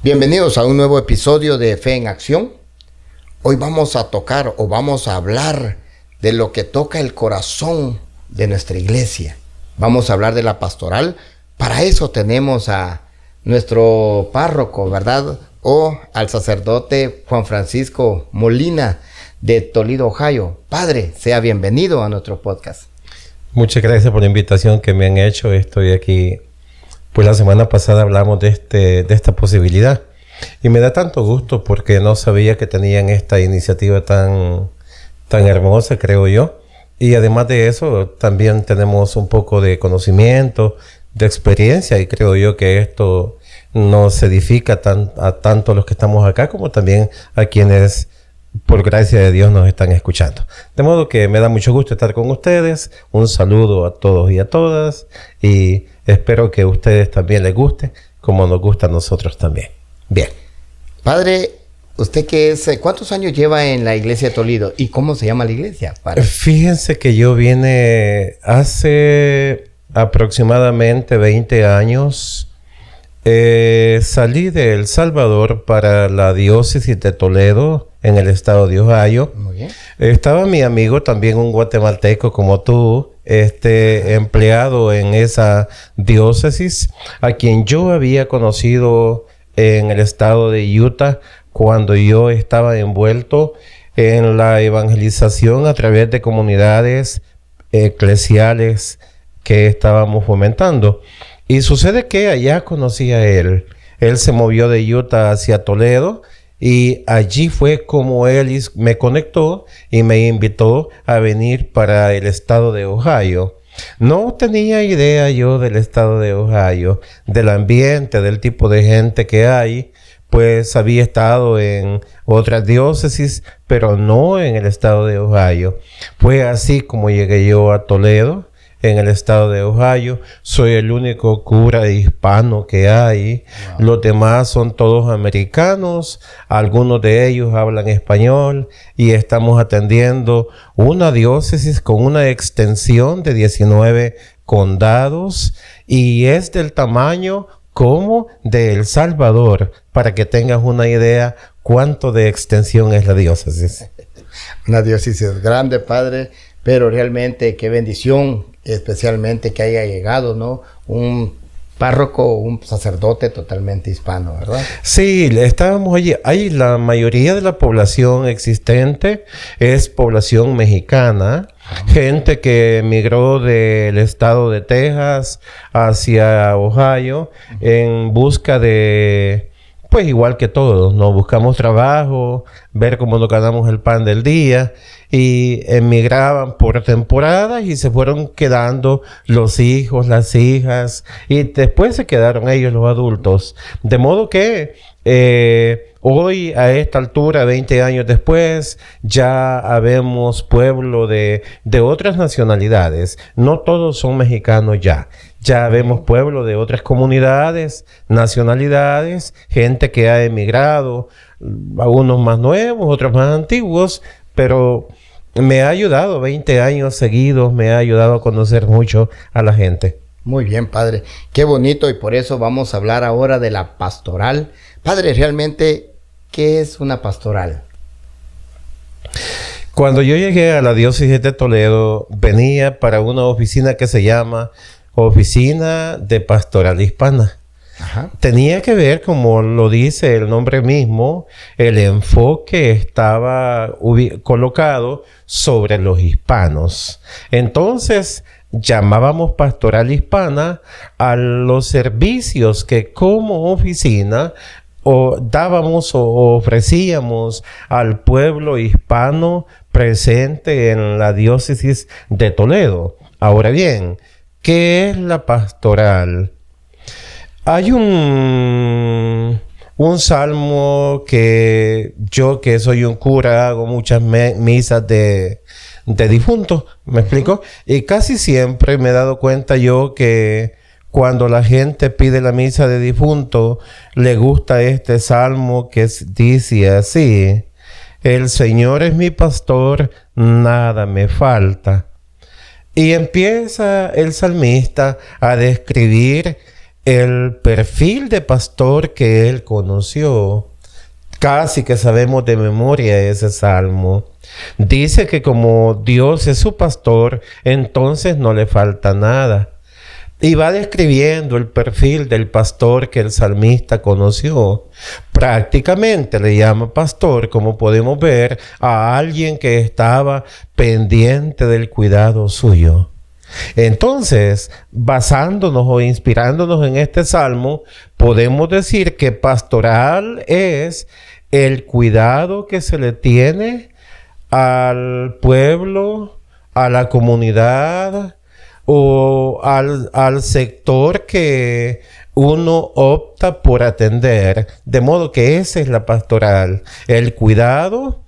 Bienvenidos a un nuevo episodio de Fe en Acción. Hoy vamos a tocar o vamos a hablar de lo que toca el corazón de nuestra iglesia. Vamos a hablar de la pastoral. Para eso tenemos a nuestro párroco, ¿verdad? O al sacerdote Juan Francisco Molina de Toledo, Ohio. Padre, sea bienvenido a nuestro podcast. Muchas gracias por la invitación que me han hecho. Estoy aquí. Pues la semana pasada hablamos de esta posibilidad y me da tanto gusto porque no sabía que tenían esta iniciativa tan hermosa, creo yo. Y además de eso, también tenemos un poco de conocimiento, de experiencia, y creo yo que esto nos edifica a tanto los que estamos acá como también a quienes, por gracia de Dios, nos están escuchando. De modo que me da mucho gusto estar con ustedes. Un saludo a todos y a todas, y espero que a ustedes también les guste, como nos gusta a nosotros también. Bien. Padre, ¿usted cuántos años lleva en la iglesia de Toledo? ¿Y cómo se llama la iglesia, padre? Fíjense que yo vine hace aproximadamente 20 años. Salí de El Salvador para la diócesis de Toledo, en el estado de Ohio. Muy bien. Estaba mi amigo, también un guatemalteco como tú, empleado en esa diócesis, a quien yo había conocido en el estado de Utah cuando yo estaba envuelto en la evangelización a través de comunidades eclesiales que estábamos fomentando. Y sucede que allá conocí a él. Él se movió de Utah hacia Toledo, y allí fue como él me conectó y me invitó a venir para el estado de Ohio. No tenía idea yo del estado de Ohio, del ambiente, del tipo de gente que hay, pues había estado en otras diócesis, pero no en el estado de Ohio. Fue así como llegué yo a Toledo, en el estado de Ohio. Soy el único cura hispano que hay. Wow. Los demás son todos americanos. Algunos de ellos hablan español, y estamos atendiendo una diócesis con una extensión de 19 condados, y es del tamaño como de El Salvador, para que tengas una idea cuánto de extensión es la diócesis. Una diócesis grande, padre, pero realmente qué bendición, especialmente que haya llegado, ¿no? Un párroco, un sacerdote totalmente hispano, ¿verdad? Sí, estábamos allí. Ahí la mayoría de la población existente es población mexicana, gente que emigró del estado de Texas hacia Ohio en busca de, pues igual que todos, nos buscamos trabajo, ver cómo nos ganamos el pan del día, y emigraban por temporadas y se fueron quedando los hijos, las hijas, y después se quedaron ellos, los adultos. De modo que hoy, a esta altura, 20 años después, ya habemos pueblo de otras nacionalidades. No todos son mexicanos ya. Ya vemos pueblo de otras comunidades, nacionalidades, gente que ha emigrado, algunos más nuevos, otros más antiguos, pero me ha ayudado 20 años seguidos, me ha ayudado a conocer mucho a la gente. Muy bien, padre. Qué bonito, y por eso vamos a hablar ahora de la pastoral. Padre, realmente, ¿qué es una pastoral? Cuando yo llegué a la diócesis de Toledo, venía para una oficina que se llama Oficina de Pastoral Hispana. Ajá. Tenía que ver, como lo dice el nombre mismo, el enfoque estaba colocado sobre los hispanos. Entonces, llamábamos Pastoral Hispana a los servicios que como oficina dábamos o ofrecíamos al pueblo hispano presente en la diócesis de Toledo. Ahora bien, ¿qué es la pastoral? Hay un salmo que yo, que soy un cura, hago muchas misas de difuntos, ¿me explico? Y casi siempre me he dado cuenta yo que cuando la gente pide la misa de difunto, le gusta este salmo que dice así: el Señor es mi pastor, nada me falta. Y empieza el salmista a describir el perfil de pastor que él conoció. Casi que sabemos de memoria ese salmo. Dice que como Dios es su pastor, entonces no le falta nada. Y va describiendo el perfil del pastor que el salmista conoció. Prácticamente le llama pastor, como podemos ver, a alguien que estaba pendiente del cuidado suyo. Entonces, basándonos o inspirándonos en este salmo, podemos decir que pastoral es el cuidado que se le tiene al pueblo, a la comunidad o al sector que uno opta por atender. De modo que esa es la pastoral, el cuidado,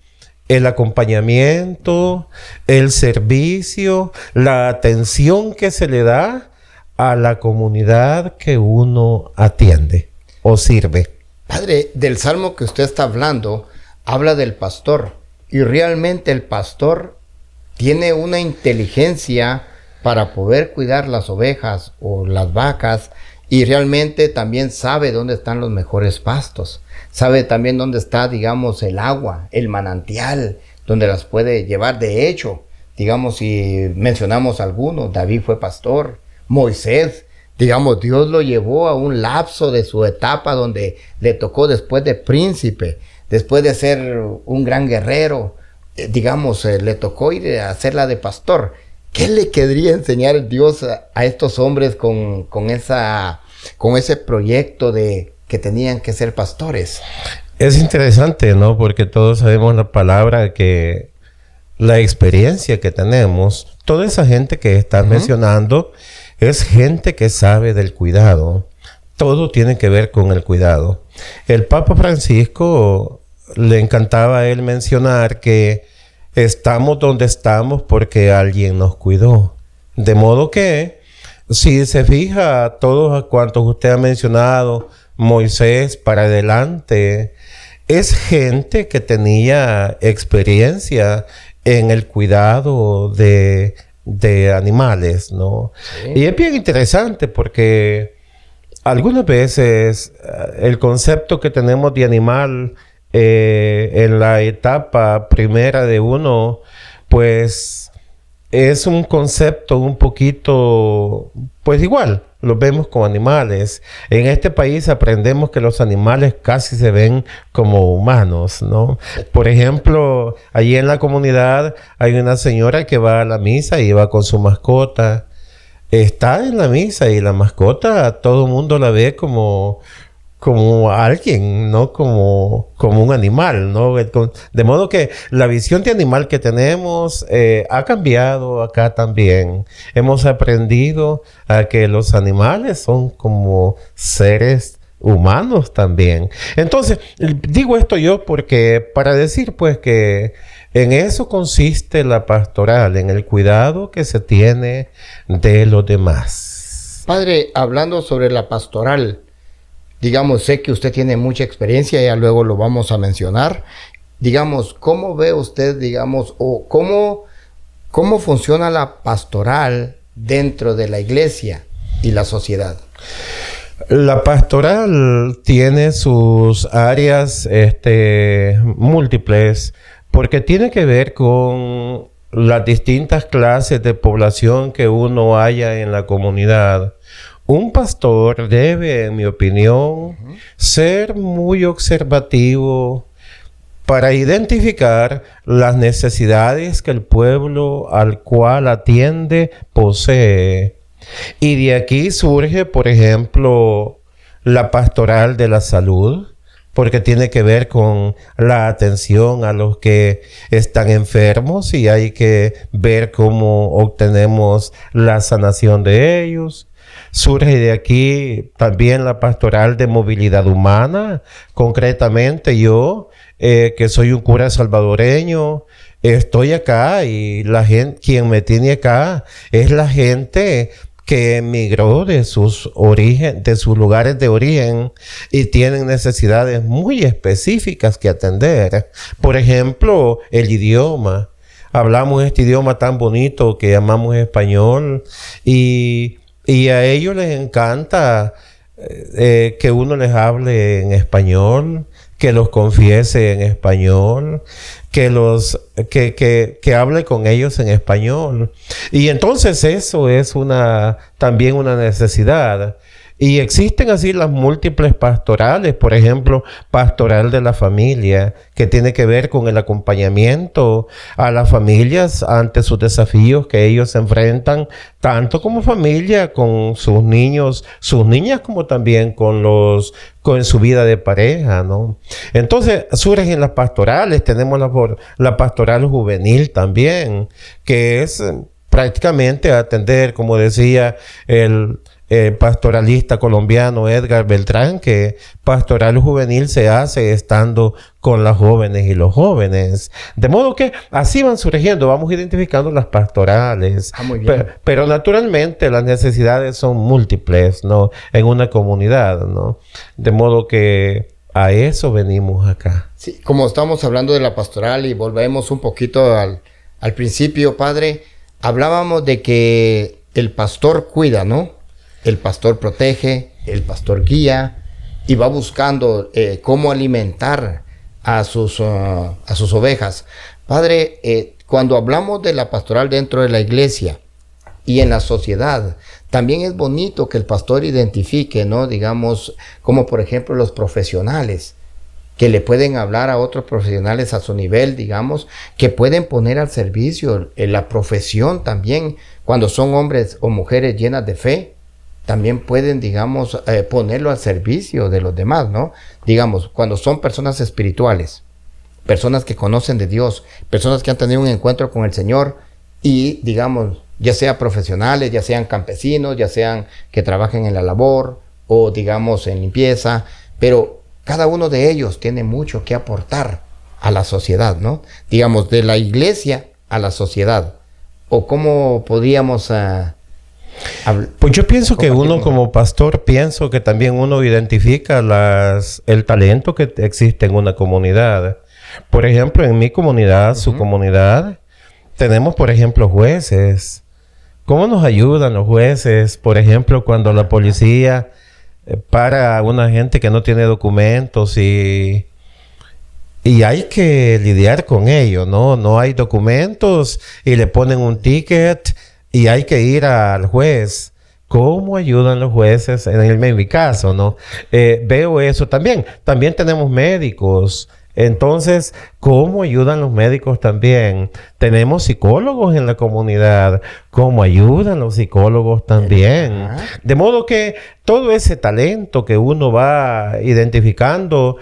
el acompañamiento, el servicio, la atención que se le da a la comunidad que uno atiende o sirve. Padre, del salmo que usted está hablando, habla del pastor. Y realmente el pastor tiene una inteligencia para poder cuidar las ovejas o las vacas. Y realmente también sabe dónde están los mejores pastos. Sabe también dónde está, digamos, el agua, el manantial, donde las puede llevar. De hecho, digamos, si mencionamos algunos, David fue pastor, Moisés, digamos, Dios lo llevó a un lapso de su etapa donde le tocó después de príncipe, después de ser un gran guerrero, digamos, le tocó ir a hacerla de pastor. ¿Qué le querría enseñar Dios a estos hombres con ese proyecto de que tenían que ser pastores? Es interesante, ¿no? Porque todos sabemos la palabra que la experiencia que tenemos, toda esa gente que estás mencionando es gente que sabe del cuidado. Todo tiene que ver con el cuidado. El Papa Francisco le encantaba a él mencionar que estamos donde estamos porque alguien nos cuidó. De modo que, si se fija, todos cuantos usted ha mencionado, Moisés para adelante, es gente que tenía experiencia en el cuidado de animales, ¿no? Sí. Y es bien interesante porque algunas veces el concepto que tenemos de animal en la etapa primera de uno, pues es un concepto un poquito, pues igual, lo vemos como animales. En este país aprendemos que los animales casi se ven como humanos, ¿no? Por ejemplo, allí en la comunidad hay una señora que va a la misa y va con su mascota. Está en la misa y la mascota, todo el mundo la ve como alguien, no como un animal, ¿no? De modo que la visión de animal que tenemos ha cambiado acá también. Hemos aprendido a que los animales son como seres humanos también. Entonces, digo esto yo porque para decir pues que en eso consiste la pastoral, en el cuidado que se tiene de los demás. Padre, hablando sobre la pastoral, digamos, sé que usted tiene mucha experiencia, ya luego lo vamos a mencionar. Digamos, ¿cómo ve usted, digamos, o cómo funciona la pastoral dentro de la iglesia y la sociedad? La pastoral tiene sus áreas múltiples porque tiene que ver con las distintas clases de población que uno haya en la comunidad. Un pastor debe, en mi opinión, ser muy observativo para identificar las necesidades que el pueblo al cual atiende posee. Y de aquí surge, por ejemplo, la pastoral de la salud, porque tiene que ver con la atención a los que están enfermos y hay que ver cómo obtenemos la sanación de ellos. Surge de aquí también la pastoral de movilidad humana. Concretamente yo, que soy un cura salvadoreño, estoy acá y la gente, quien me tiene acá es la gente que emigró de sus lugares de origen y tienen necesidades muy específicas que atender. Por ejemplo, el idioma. Hablamos este idioma tan bonito que llamamos español y a ellos les encanta que uno les hable en español, que los confiese en español, que hable con ellos en español. Y entonces eso es también una necesidad. Y existen así las múltiples pastorales, por ejemplo, pastoral de la familia, que tiene que ver con el acompañamiento a las familias ante sus desafíos que ellos se enfrentan, tanto como familia, con sus niños, sus niñas, como también con su vida de pareja, ¿no? Entonces surgen las pastorales, tenemos la pastoral juvenil también, que es prácticamente atender, como decía el pastoralista colombiano Edgar Beltrán, que pastoral juvenil se hace estando con las jóvenes y los jóvenes. De modo que así van surgiendo, vamos identificando las pastorales. Muy bien. Pero naturalmente las necesidades son múltiples, ¿no? En una comunidad, ¿no? De modo que a eso venimos acá. Sí, como estamos hablando de la pastoral y volvemos un poquito al principio, padre, hablábamos de que el pastor cuida, ¿no? El pastor protege, el pastor guía y va buscando cómo alimentar a sus ovejas. Padre, cuando hablamos de la pastoral dentro de la iglesia y en la sociedad, también es bonito que el pastor identifique, ¿no? Digamos, como por ejemplo los profesionales, que le pueden hablar a otros profesionales a su nivel, digamos, que pueden poner al servicio la profesión también, cuando son hombres o mujeres llenas de fe. También pueden, digamos, ponerlo al servicio de los demás, ¿no? Digamos, cuando son personas espirituales, personas que conocen de Dios, personas que han tenido un encuentro con el Señor y, digamos, ya sea profesionales, ya sean campesinos, ya sean que trabajen en la labor o, digamos, en limpieza, pero cada uno de ellos tiene mucho que aportar a la sociedad, ¿no? Digamos, de la iglesia a la sociedad. ¿O cómo podríamos... Pues yo pienso que uno como pastor, pienso que también uno identifica el talento que existe en una comunidad. Por ejemplo, en mi comunidad, su comunidad, tenemos, por ejemplo, jueces. ¿Cómo nos ayudan los jueces? Por ejemplo, cuando la policía para a una gente que no tiene documentos y hay que lidiar con ello, ¿no? No hay documentos y le ponen un ticket y hay que ir al juez. ¿Cómo ayudan los jueces en mi caso, no? Veo eso también. También tenemos médicos. Entonces, ¿cómo ayudan los médicos también? Tenemos psicólogos en la comunidad. ¿Cómo ayudan los psicólogos también? De modo que todo ese talento que uno va identificando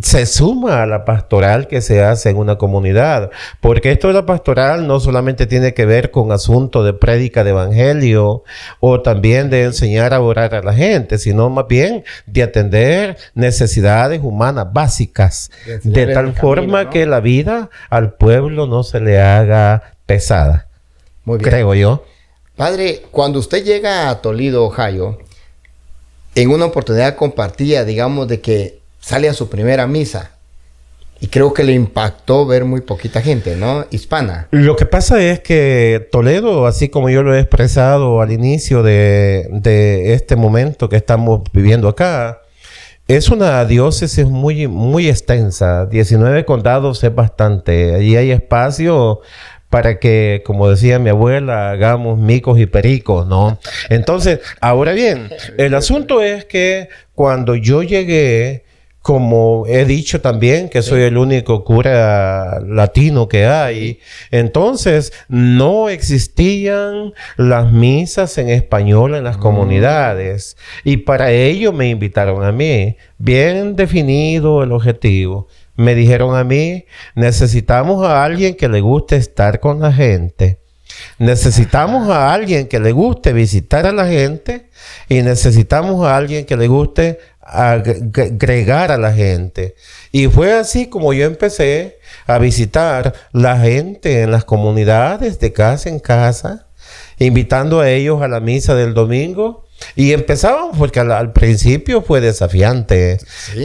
se suma a la pastoral que se hace en una comunidad. Porque esto de la pastoral no solamente tiene que ver con asuntos de prédica de evangelio o también de enseñar a orar a la gente, sino más bien de atender necesidades humanas básicas. De tal forma que la vida al pueblo no se le haga pesada. Muy bien. Creo yo. Padre, cuando usted llega a Toledo, Ohio, en una oportunidad compartía, digamos, de que sale a su primera misa. Y creo que le impactó ver muy poquita gente, ¿no? Hispana. Lo que pasa es que Toledo, así como yo lo he expresado al inicio de este momento que estamos viviendo acá, es una diócesis muy, muy extensa. 19 condados es bastante. Allí hay espacio para que, como decía mi abuela, hagamos micos y pericos, ¿no? Entonces, ahora bien, el asunto es que cuando yo llegué, como he dicho también, que soy el único cura latino que hay, entonces no existían las misas en español en las comunidades. Y para ello me invitaron a mí. Bien definido el objetivo. Me dijeron a mí, necesitamos a alguien que le guste estar con la gente. Necesitamos a alguien que le guste visitar a la gente y necesitamos a alguien que le guste agregar a la gente. Y fue así como yo empecé a visitar la gente en las comunidades de casa en casa, invitando a ellos a la misa del domingo. Y empezábamos porque al principio fue desafiante. ¿Sí?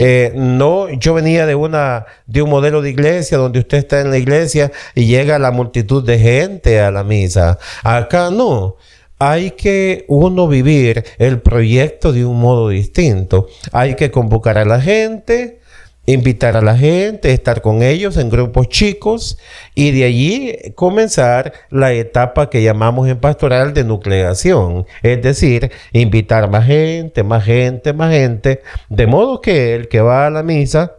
Yo venía de un modelo de iglesia donde usted está en la iglesia y llega la multitud de gente a la misa. Acá no. hay que uno vivir el proyecto de un modo distinto. Hay que convocar a la gente, invitar a la gente, estar con ellos en grupos chicos y de allí comenzar la etapa que llamamos en pastoral de nucleación. Es decir, invitar más gente, más gente, más gente, de modo que el que va a la misa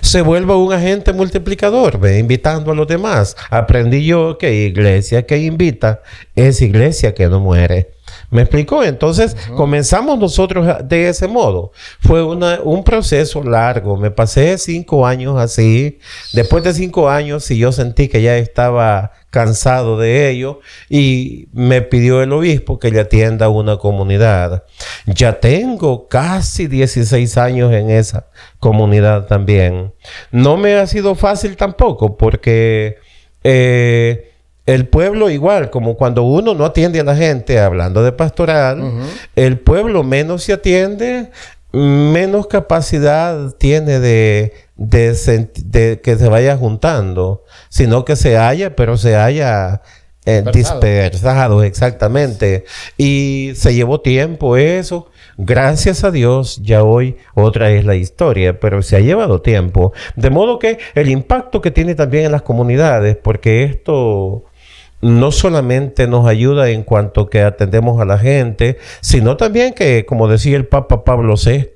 se vuelva un agente multiplicador, invitando a los demás. Aprendí yo que iglesia que invita es iglesia que no muere. ¿Me explicó? Entonces, comenzamos nosotros de ese modo. Fue un proceso largo. Me pasé 5 años así. Después de 5 años, sí, yo sentí que ya estaba cansado de ello y me pidió el obispo que le atienda una comunidad. Ya tengo casi 16 años en esa comunidad también. No me ha sido fácil tampoco porque el pueblo igual, como cuando uno no atiende a la gente, hablando de pastoral, el pueblo menos se atiende, menos capacidad tiene de que se vaya juntando, sino que se haya, pero se haya dispersado, exactamente. Y se llevó tiempo eso. Gracias a Dios, ya hoy otra es la historia, pero se ha llevado tiempo. De modo que el impacto que tiene también en las comunidades, porque esto no solamente nos ayuda en cuanto que atendemos a la gente, sino también que, como decía el Papa Pablo VI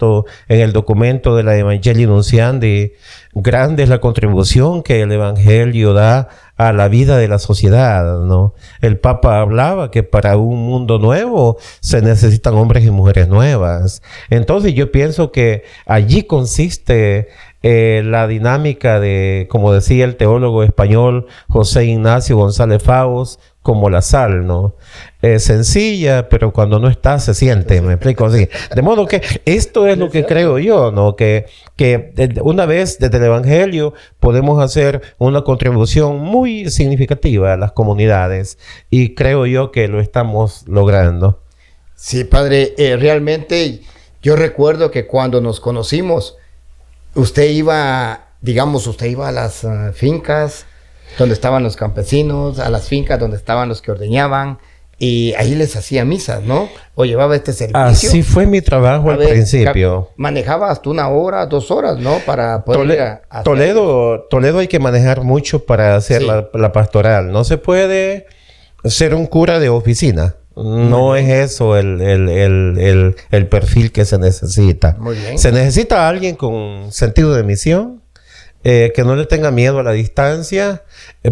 en el documento de la Evangelii Nuntiandi, grande es la contribución que el Evangelio da a la vida de la sociedad, ¿no? El Papa hablaba que para un mundo nuevo se necesitan hombres y mujeres nuevas. Entonces yo pienso que allí consiste la dinámica de, como decía el teólogo español José Ignacio González Favos, como la sal, ¿no? Sencilla, pero cuando no está se siente, me explico así. De modo que esto es lo que creo yo, ¿no? Que una vez desde el Evangelio podemos hacer una contribución muy significativa a las comunidades y creo yo que lo estamos logrando. Sí, padre, realmente yo recuerdo que cuando nos conocimos, usted iba a las fincas donde estaban los campesinos, a las fincas donde estaban los que ordeñaban, y ahí les hacía misas, ¿no? O llevaba este servicio. Así fue mi trabajo al principio. Manejaba hasta 1 hora, 2 horas, ¿no? Para poder Toledo hay que manejar mucho para hacer la pastoral. No se puede ser un cura de oficina. No es eso el perfil que se necesita. Muy bien. Se necesita alguien con sentido de misión, que no le tenga miedo a la distancia.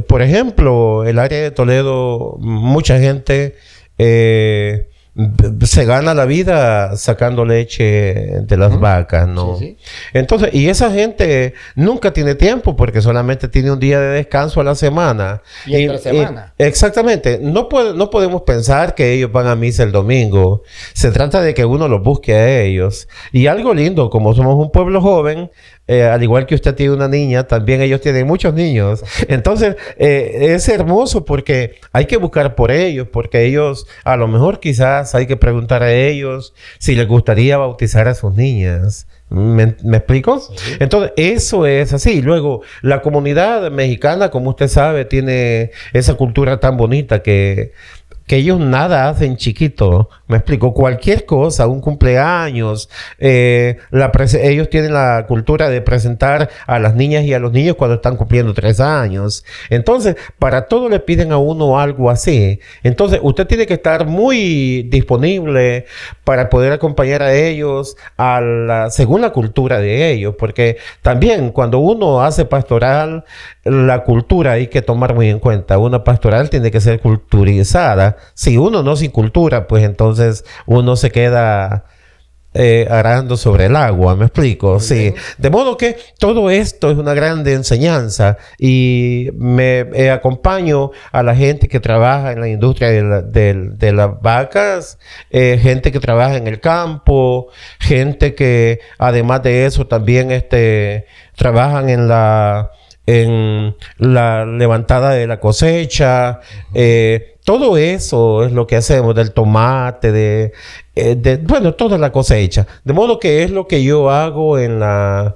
Por ejemplo, el área de Toledo, mucha gente se gana la vida sacando leche de las vacas, ¿no? Sí. Entonces, y esa gente nunca tiene tiempo porque solamente tiene un día de descanso a la semana. Y entre semana. Exactamente. No podemos pensar que ellos van a misa el domingo. Se trata de que uno los busque a ellos. Y algo lindo, como somos un pueblo joven, al igual que usted tiene una niña, también ellos tienen muchos niños. Entonces, es hermoso porque hay que buscar por ellos, porque ellos, a lo mejor quizás hay que preguntar a ellos si les gustaría bautizar a sus niñas. ¿Me explico? Sí. Entonces, eso es así. Luego, la comunidad mexicana, como usted sabe, tiene esa cultura tan bonita que ellos nada hacen chiquito. Me explico, cualquier cosa, un cumpleaños, ellos tienen la cultura de presentar a las niñas y a los niños cuando están cumpliendo 3 años. Entonces, para todo le piden a uno algo así. Entonces, usted tiene que estar muy disponible para poder acompañar a ellos según la cultura de ellos, porque también cuando uno hace pastoral, la cultura hay que tomar muy en cuenta. Una pastoral tiene que ser culturizada. Si uno no sin cultura, pues entonces uno se queda arando sobre el agua, ¿me explico? Sí. De modo que todo esto es una grande enseñanza y me acompaño a la gente que trabaja en la industria de las vacas, gente que trabaja en el campo, gente que además de eso también trabajan en la levantada de la cosecha. Todo eso es lo que hacemos, del tomate, bueno, toda la cosecha. De modo que es lo que yo hago en la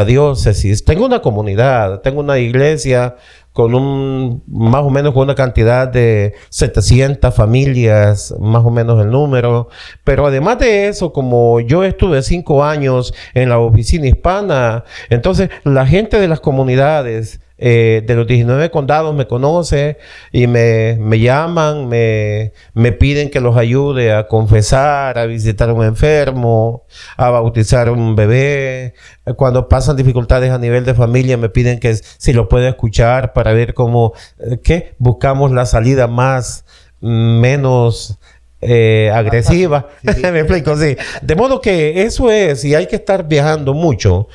diócesis. Tengo una comunidad, tengo una iglesia más o menos con una cantidad de 700 familias, más o menos el número. Pero además de eso, como yo estuve 5 años en la oficina hispana, entonces la gente de las comunidades de los 19 condados me conoce y me llaman, me piden que los ayude a confesar, a visitar a un enfermo, a bautizar a un bebé. Cuando pasan dificultades a nivel de familia, me piden que si los puedo escuchar para ver cómo, buscamos la salida menos agresiva. Sí. Me explico, sí. De modo que eso es, y hay que estar viajando mucho,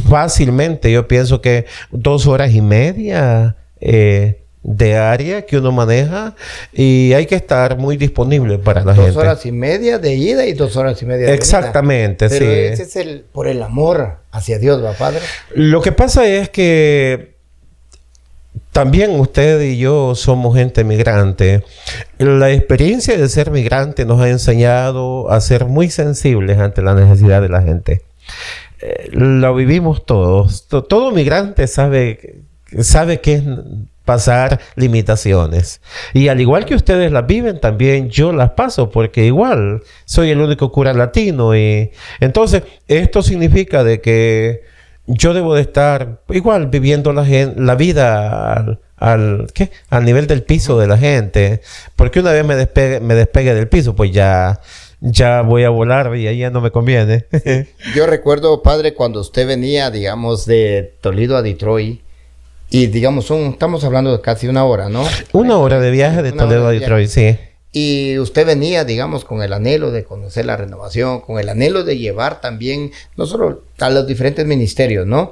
fácilmente. Yo pienso que 2 horas y media de área que uno maneja, y hay que estar muy disponible para la gente. 2 horas y media de ida y 2 horas y media de exactamente, venida. Pero ese es por el amor hacia Dios, ¿va, padre? Lo que pasa es que también usted y yo somos gente migrante. La experiencia de ser migrante nos ha enseñado a ser muy sensibles ante la necesidad de la gente. Lo vivimos todos. Todo migrante sabe que es pasar limitaciones. Y al igual que ustedes las viven, también yo las paso, porque igual soy el único cura latino. Y entonces esto significa de que yo debo de estar igual viviendo la vida al nivel del piso de la gente, porque una vez me despegue del piso, pues ya voy a volar y ahí ya no me conviene. Yo recuerdo, padre, cuando usted venía, digamos, de Toledo a Detroit, y digamos, estamos hablando de casi 1 hora, ¿no? 1 hora de viaje de Toledo a Detroit, sí. Y usted venía, digamos, con el anhelo de conocer la renovación, con el anhelo de llevar también, no solo a los diferentes ministerios, ¿no?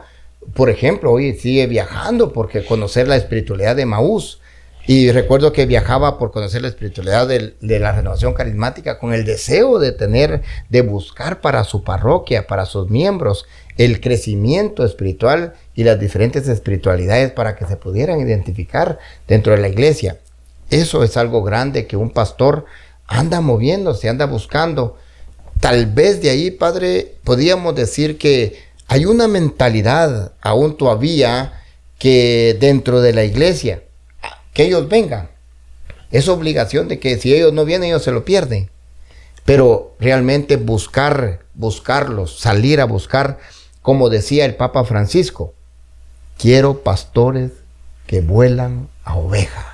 Por ejemplo, hoy sigue viajando porque conocer la espiritualidad de Emaús. Y recuerdo que viajaba por conocer la espiritualidad de la renovación carismática con el deseo de buscar para su parroquia, para sus miembros, el crecimiento espiritual y las diferentes espiritualidades para que se pudieran identificar dentro de la iglesia. Eso es algo grande que un pastor anda moviéndose, anda buscando. Tal vez de ahí, padre, podríamos decir que hay una mentalidad aún todavía que dentro de la iglesia, que ellos vengan. Es obligación de que si ellos no vienen, ellos se lo pierden. Pero realmente buscarlos, salir a buscar, como decía el Papa Francisco, quiero pastores que vuelan a oveja.